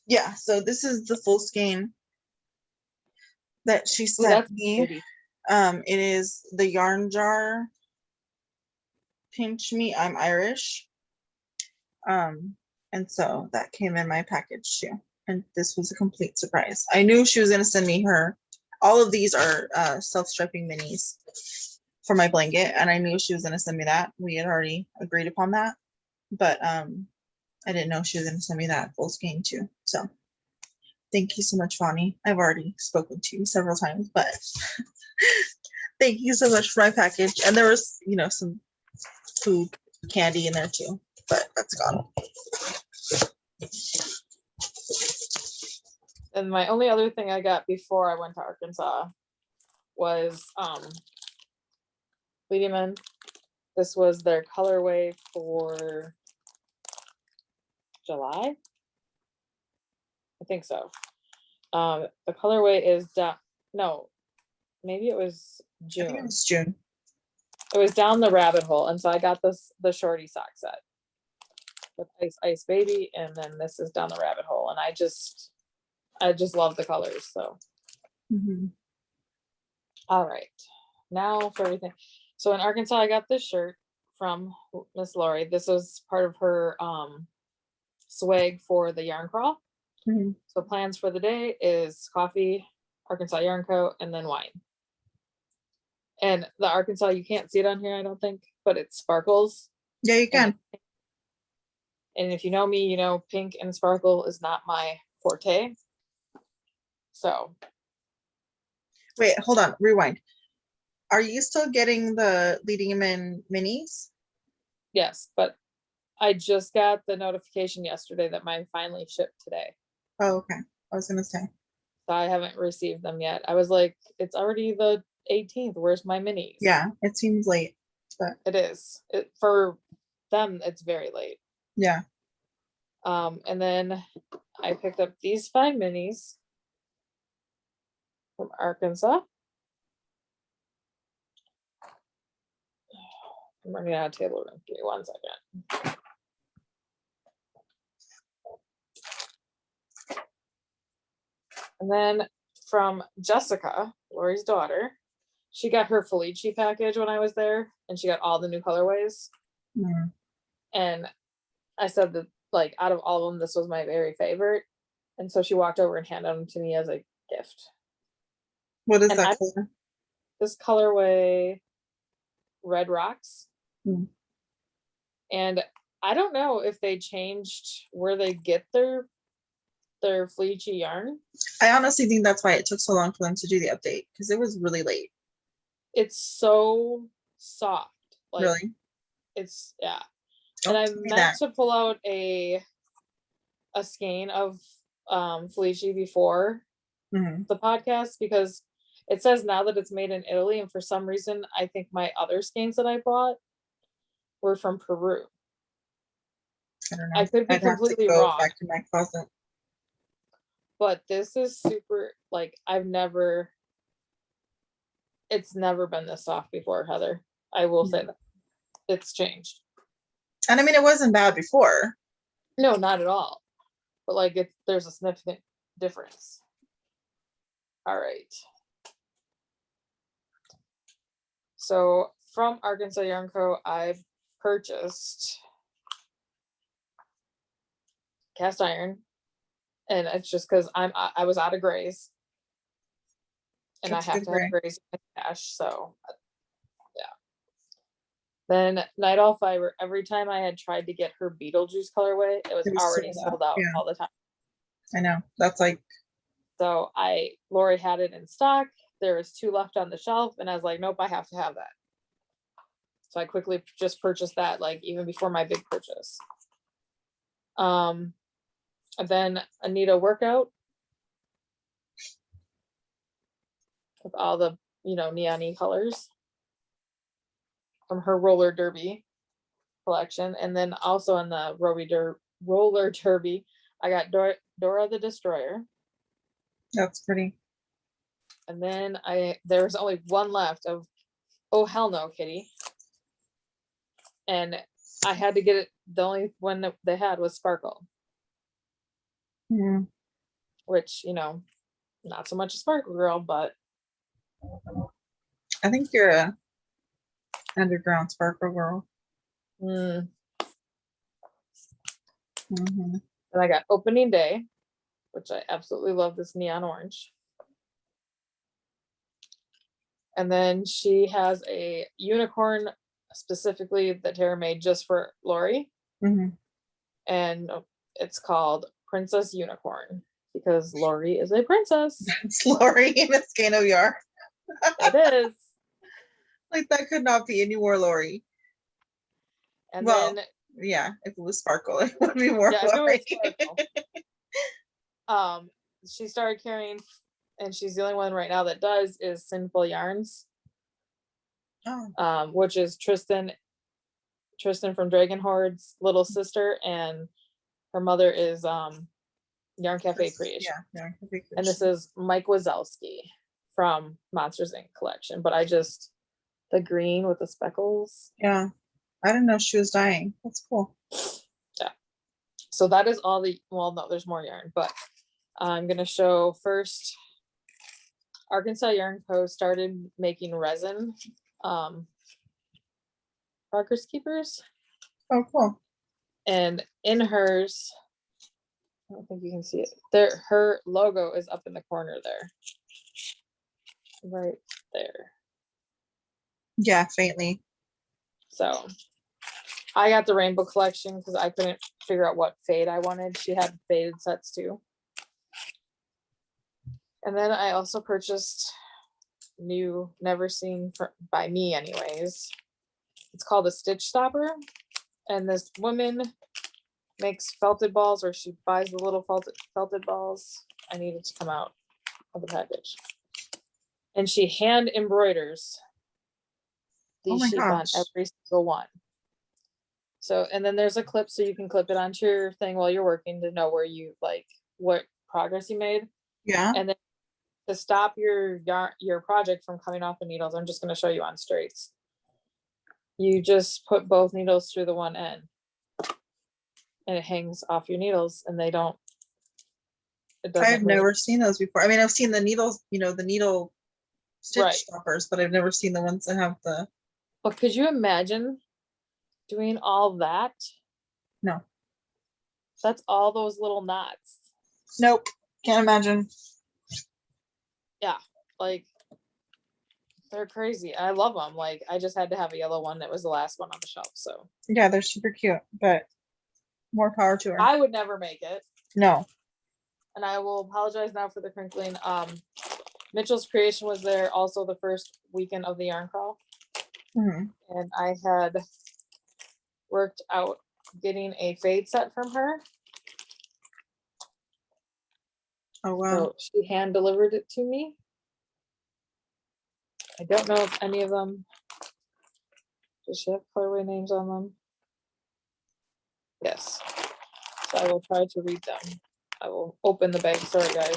Yeah, so this is the full skein that she sent me. Pretty. It is the Yarn Jar Pinch Me, I'm Irish. And so that came in my package too. And this was a complete surprise. I knew she was going to send me all of these are self-striping minis for my blanket. And I knew she was going to send me that. We had already agreed upon that. But I didn't know she was going to send me that full skein too. So thank you so much, Bonnie. I've already spoken to you several times, but thank you so much for my package. And there was, some food candy in there too, but that's gone. And my only other thing I got before I went to Arkansas was Leading. This was their colorway for July. I think so. The colorway is no, maybe it was June. I think it was June. It was down the rabbit hole, and so I got the shorty sock set with Ice Baby, and then this is down the rabbit hole, and I just love the colors. So all right, now for everything. So in Arkansas, I got this shirt from Miss Lori. This was part of her swag for the yarn crawl. So plans for the day is coffee, Arkansas Yarn Co., and then wine. And the Arkansas, you can't see it on here, I don't think, but it sparkles. Yeah, you can. And if you know me, you know pink and sparkle is not my forte. So. Wait, hold on, rewind. Are you still getting the Leading Them In minis? Yes, but I just got the notification yesterday that mine finally shipped today. Oh, okay. I was gonna say. So I haven't received them yet. I was like, it's already the 18th. Where's my minis? Yeah, it seems late, but it is. For them, it's very late. Yeah. And then I picked up these 5 minis from Arkansas. I'm running out of table room. Give me 1 second. And then from Jessica, Lori's daughter, she got her Felici package when I was there, and she got all the new colorways. And I said that, like, out of all of them, this was my very favorite. And so she walked over and handed them to me as a gift. What is that color? This colorway, Red Rocks. And I don't know if they changed where they get their Felici yarn. I honestly think that's why it took so long for them to do the update, because it was really late. It's so soft. Like, really? It's, yeah. And I meant to pull out a skein of Felici before the podcast, because it says now that it's made in Italy, and for some reason I think my other skeins that I bought were from Peru. I don't know. I could be completely wrong. Back to my closet. But this is super, like, it's never been this soft before, Heather. I will say that. It's changed. And I mean, it wasn't bad before. No, not at all. But like, there's a significant difference. All right. So from Arkansas Yarn Co., I've purchased cast iron, and it's just because I was out of grays, and That's I have to have grays in my stash. So yeah. Then Night Owl Fiber. Every time I had tried to get her Beetlejuice colorway, it was already sold out all the time. I know. That's like. So Lori had it in stock. There was 2 left on the shelf, and I was like, nope, I have to have that. So I quickly just purchased that, like, even before my big purchase. And then Anita Workout with all the, neon-y colors from her roller derby collection. And then also in the roller derby, I got Dora the Destroyer. That's pretty. And then there was only 1 left of Oh Hell No Kitty. And I had to get it. The only one that they had was Sparkle. Which, not so much a Sparkle girl, but I think you're a underground Sparkle girl. Mhm. And I got opening day, which I absolutely love, this neon orange. And then she has a unicorn specifically that Tara made just for Lori. Mhm. And it's called Princess Unicorn because Lori is a princess. It's Lori in a skein of yarn. It is. Like that could not be any more Lori. And Well, then yeah, if it was sparkle, it would be more yeah, if it was Lori. sparkle. She started carrying, and she's the only one right now that does, is Sinful Yarns. Oh. Which is Tristan from Dragon Horde's little sister, and her mother is Yarn Cafe Creation. Yeah, Yarn Cafe Creation. And this is Mike Wazowski from Monsters Inc. collection. But the green with the speckles. Yeah, I didn't know she was dying. That's cool. Yeah. So that is all well, no, there's more yarn, but I'm gonna show first. Arkansas Yarn Co. started making resin Parker's Keepers. Oh, cool. And in hers, I don't think you can see it. There, her logo is up in the corner there. Right there. Yeah, faintly. So I got the rainbow collection because I couldn't figure out what fade I wanted. She had faded sets too. And then I also purchased new, never seen by me anyways. It's called a Stitch Stopper. And this woman makes felted balls, or she buys the little felted balls. I need it to come out of the package. And she hand embroiders these my sheep on gosh. every single one. So, and then there's a clip so you can clip it onto your thing while you're working to know where you what progress you made. Yeah. And then to stop your project from coming off the needles, I'm just going to show you on straights. You just put both needles through the one end, and it hangs off your needles, and it doesn't. I've never seen those before. I mean, I've seen the needles, the needle stitch stoppers, but I've never seen the ones that have the. But could you imagine doing all that? No. That's all those little knots. Nope. Can't imagine. Yeah, they're crazy. I love them. I just had to have a yellow one that was the last one on the shelf. So yeah, they're super cute, but more power to her. I would never make it. No. And I will apologize now for the crinkling. Mitchell's Creation was there also the first weekend of the yarn crawl. Mm-hmm. And I had worked out getting a fade set from her. Oh, wow. So she hand delivered it to me. I don't know if any of them, does she have colorway names on them? Yes. So I will try to read them. I will open the bag. Sorry, guys.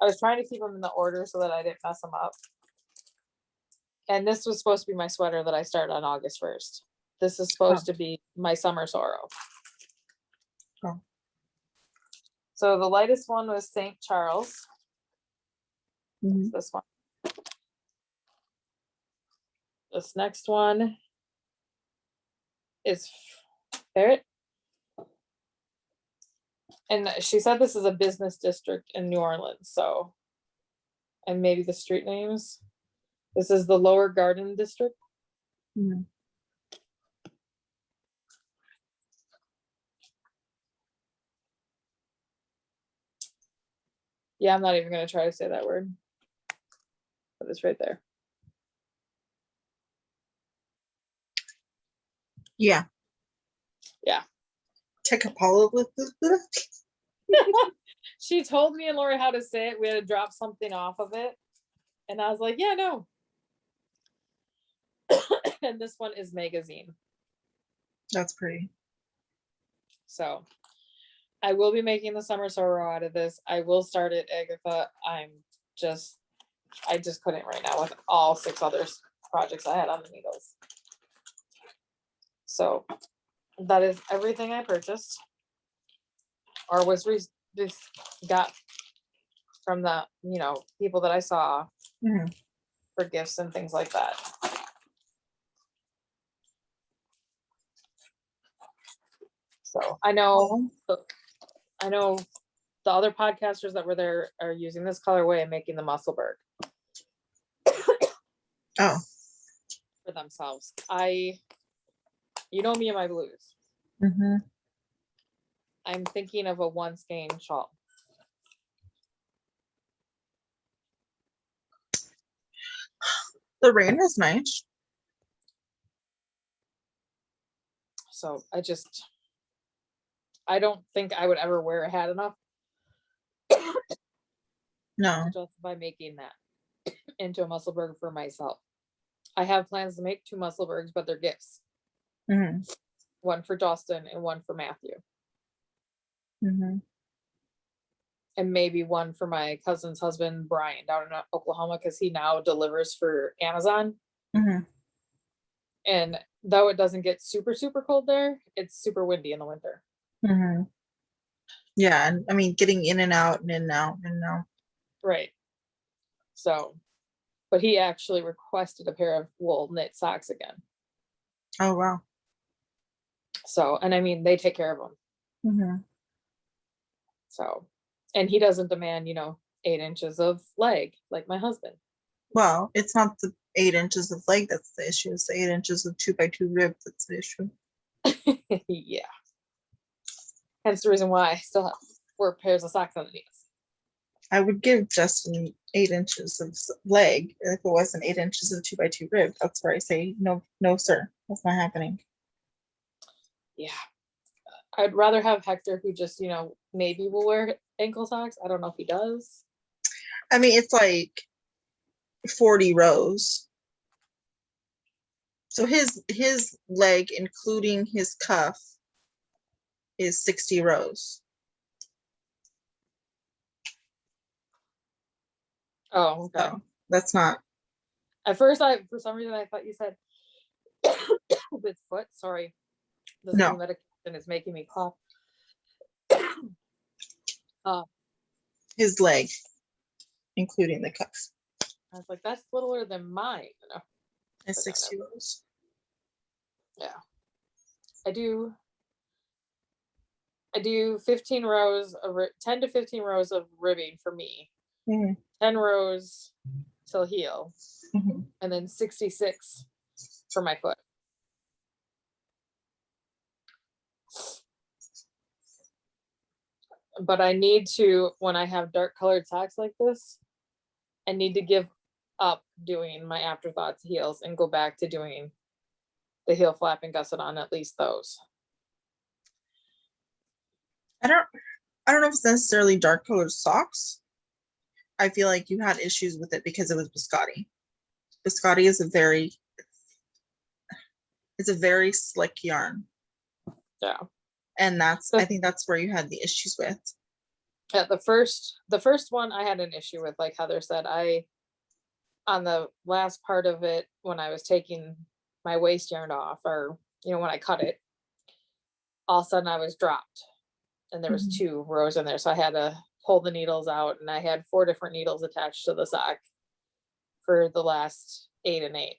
I was trying to keep them in the order so that I didn't mess them up. And this was supposed to be my sweater that I started on August 1st. This is supposed to be my summer sorrow. Oh. So the lightest one was St. Charles. Mm-hmm. This one. This next one is Ferret. And she said this is a business district in New Orleans, so, and maybe the street names. This is the Lower Garden District. Mm-hmm. Yeah, I'm not even going to try to say that word. But it's right there. Yeah. Yeah. Take a Paula with this. She told me and Lori how to say it. We had to drop something off of it. And I was like, yeah, no. And this one is Magazine. That's pretty. So I will be making the summer sorrow out of this. I will start it, Agatha. I just couldn't right now with all 6 other projects I had on the needles. So that is everything I purchased or was got from the people that I saw for gifts and things like that. So I know, Well, I know the other podcasters that were there are using this colorway and making the Musselburgh oh, for themselves. You know me and my blues. mm-hmm. I'm thinking of a one skein shawl. The rain is nice. So I don't think I would ever wear a hat enough No. to justify making that into a Musselburgh for myself. I have plans to make 2 Musselburghs, but they're gifts. Mm-hmm. One for Justin and one for Matthew. Mm-hmm. And maybe one for my cousin's husband, Brian, down in Oklahoma, because he now delivers for Amazon. Mm-hmm. And though it doesn't get super, super cold there, it's super windy in the winter. Mm-hmm. Yeah, and I mean, getting in and out and in and out and out. Right. So, but he actually requested a pair of wool knit socks again. Oh, wow. So, and I mean, they take care of him. Mm-hmm. So, and he doesn't demand, 8 inches of leg like my husband. Well, it's not the 8 inches of leg that's the issue. It's the 8 inches of 2x2 rib that's the issue. Yeah. Hence the reason why I still have 4 pairs of socks underneath. I would give Justin 8 inches of leg if it wasn't 8 inches of 2x2 rib. That's where I say, no, no, sir, that's not happening. Yeah. I'd rather have Hector, who just, maybe will wear ankle socks. I don't know if he does. I mean, it's like 40 rows. So his leg, including his cuff, is 60 rows. Oh, okay. So that's not. At first, for some reason, I thought you said with foot. Sorry. The No. medication is making me cough. His leg, including the cuff. I was like, that's littler than mine. It's 60 rows. Yeah. I do 15 rows of 10 to 15 rows of ribbing for me. Mm-hmm. 10 rows till heel. Mm-hmm. And then 66 for my foot. But I need to, when I have dark colored socks like this, I need to give up doing my afterthoughts heels and go back to doing the heel flap and gusset on at least those. I don't know if it's necessarily dark colored socks. I feel like you had issues with it because it was biscotti. Biscotti is a very slick yarn. Yeah. And I think that's where you had the issues with. Yeah, the first one I had an issue with, like Heather said, on the last part of it, when I was taking my waist yarn off, or when I cut it, all of a sudden I was dropped and there was 2 rows in there. So I had to pull the needles out, and I had 4 different needles attached to the sock for the last 8 and 8.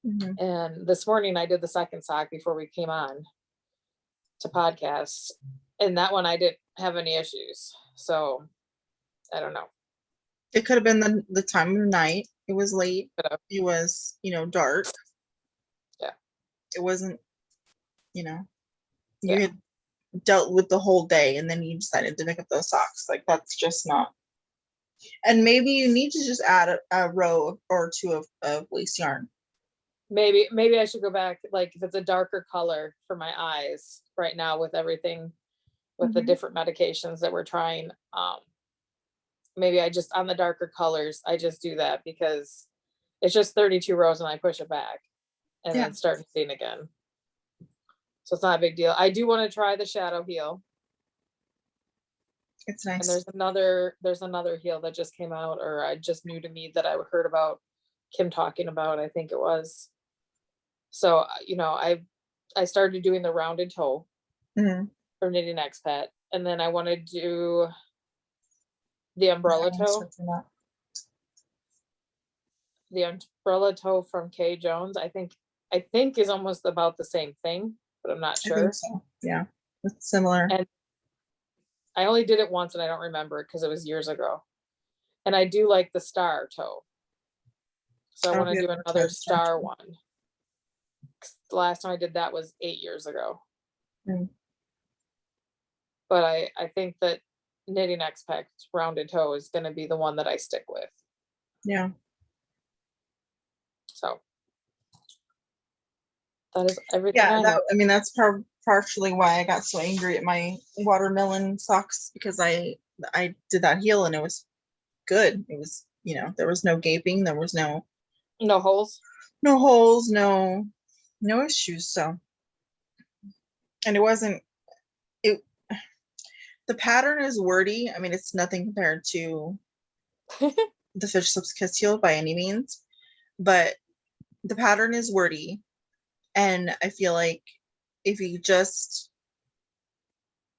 Mm-hmm. And this morning I did the second sock before we came on to podcast, and that one I didn't have any issues. So I don't know. It could have been the time of night. It was late. It was, dark. Yeah. It wasn't, you had dealt with the whole day, and then you decided to pick up those socks. Like, that's just not. And maybe you need to just add a row or 2 of waist yarn. Maybe I should go back, like if it's a darker color for my eyes right now with everything, with the different medications that we're trying. Maybe I just, on the darker colors, I just do that because it's just 32 rows and I push it back and then start knitting again. So it's not a big deal. I do want to try the shadow heel. It's nice. And there's another heel that just came out, or I just knew to me that I heard about Kim talking about, I think it was. So, I started doing the rounded toe for knitting expat. And then I want to do the umbrella toe. The umbrella toe from K Jones, I think is almost about the same thing. but I'm not I think sure. so. Yeah, it's similar. And I only did it once and I don't remember it because it was years ago. And I do like the star toe. So I I'll want to be do able to try another the star star toe. one. 'Cause the last time I did that was 8 years ago. Mm. But I think that Knitting Expect rounded toe is going to be the one that I stick with. Yeah. So that is everything Yeah, I have. I mean, that's partially why I got so angry at my watermelon socks, because I did that heel and it was good. It was, you know, there was no gaping, there was no holes. holes, no issues. So, and it wasn't it. The pattern is wordy. I mean, it's nothing compared to the Fish Lips Kiss heel by any means, but the pattern is wordy, and I feel like if you just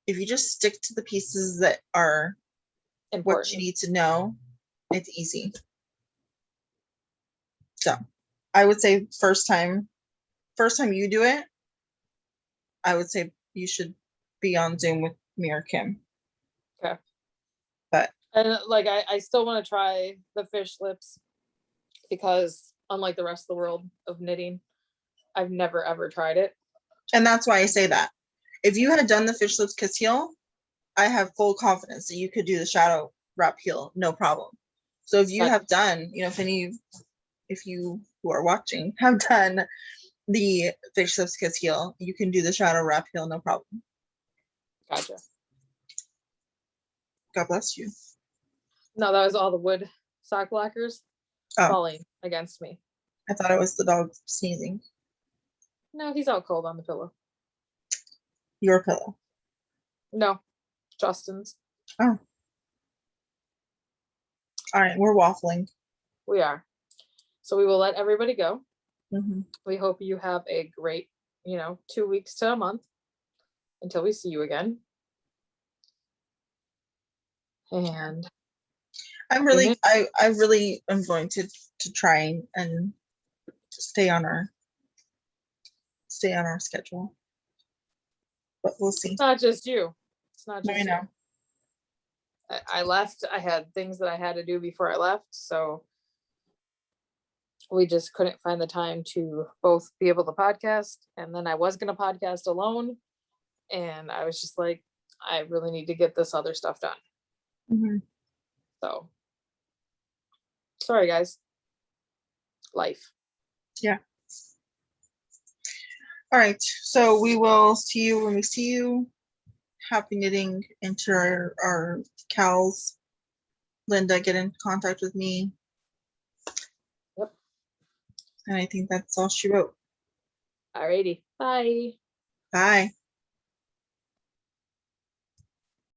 stick to the pieces that are what Important. you need to know, it's easy. So I would say first time you do it, I would say you should be on Zoom with me or Kim. Okay. But And like I still want to try the fish lips because unlike the rest of the world of knitting, I've never ever tried it. and that's why I say that. If you had done the Fish Lips Kiss heel, I have full confidence that you could do the shadow wrap heel, no problem. So if you But- have done, you know, if you who are watching have done the Fish Lips Kiss heel, you can do the shadow wrap heel, no problem. Gotcha. God bless you. No, that was all the wood sock blockers falling against me. I thought it was the dog sneezing. No, he's out cold on the pillow. Your pillow. No, Justin's. Oh. All right, we're waffling. We are. So we will let everybody go. Mm-hmm. We hope you have a great, 2 weeks to a month until we see you again. And I really am going to try and stay on our schedule, but we'll see. it's not just you. It's not Let just me you. know. I left. I had things that I had to do before I left, so we just couldn't find the time to both be able to podcast. And then I was going to podcast alone, and I was just like, I really need to get this other stuff done. Mm-hmm. So sorry, guys. Life. Yeah. All right. So we will see you when we see you. Happy knitting. Enter our KALs. Linda, get in contact with me. Yep. And I think that's all she wrote. Alrighty. Bye. Bye.